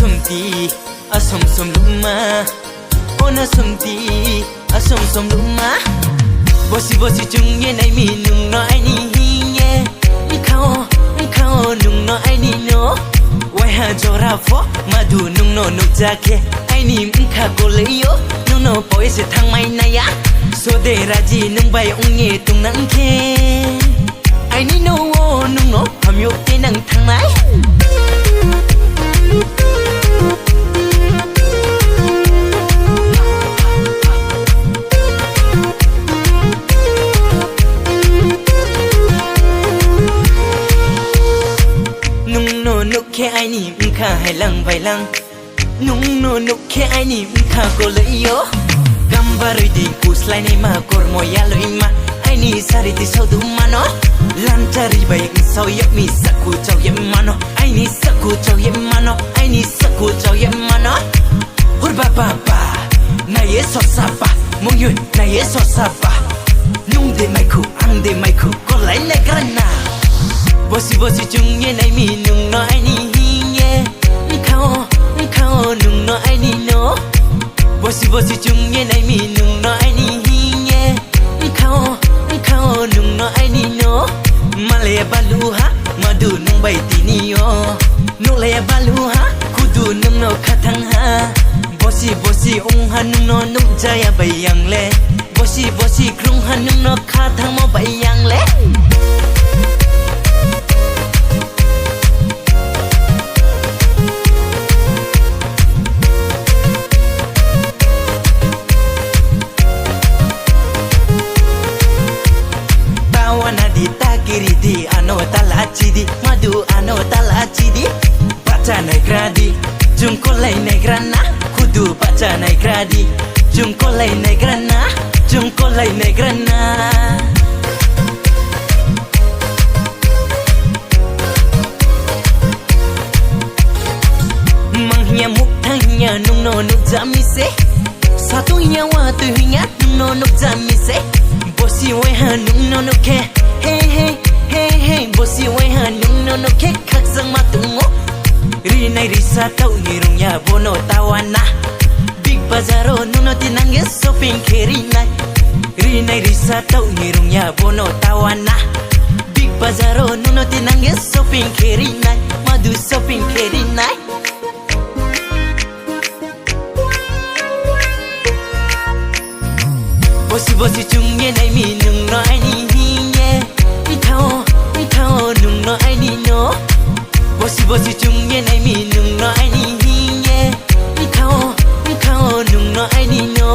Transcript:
somti asom som luma ona somti asom som luma bosi bosi chung ye nai mi nung no ai ni ye khao nung no ai ni no wai ha jora fo madu nung no nuk jake ai ni kha ko le yo nung no poi se thang mai na ya so de raji nung bai ong ye tung nang ke ai ni no nung no ham yo te nang thang mai nục khe ai ni kha hai lang vai lang nung no nục khe ai ni kha ko le yo gambari di kuslai nei ma kor mo ya lo ima ai ni sari ti so du mano lantari bai sau yep mi saku chau yep mano ai ni saku chau yep mano ai ni saku chau yep mano hur ba ba ba na ye so sa ba mong yun na ye so sa ba nhung de mai khu ang de mai khu ko lai nei kana bosi bosi chung ye nai mi nung no ai ni ye khao nung no ai ni no bosi bosi chung ye nai mi nung no ai ni ye khao nung no ai ni no male balu ha madu nung bai ti ni yo nung le balu ha kudu nung no khathang ha bosi bosi ong ha nung no nung jaya bai yang le bosi bosi krung ha nung no khathang mo bai yang le Kiridi ano talachidi madu ano talachidi baca nai gradi jungko lai nai grana kudu baca nai gradi jungko lai nai grana jungko lai nai grana manghnya mukhanya nung no nuk jamise satu nya wa tu nya nung no nuk jamise bosi we ha nung no nuk ke hey bosi wai ha nung no no ke khak sang ma tungo ri nai ri sa tau ni rung ya bono tawana big bazaro nung no tinang ye shopping kheri nai ri nai ri sa tau ni rung ya bono tawana big bazaro nung no tinang ye shopping kheri nai madu shopping kheri nai bosi bosi chung ye nai mi nung no ai ni khao nung no ai ni no bosi bosi chung ye nai mi nung no ai ni ye khao nung no ai ni no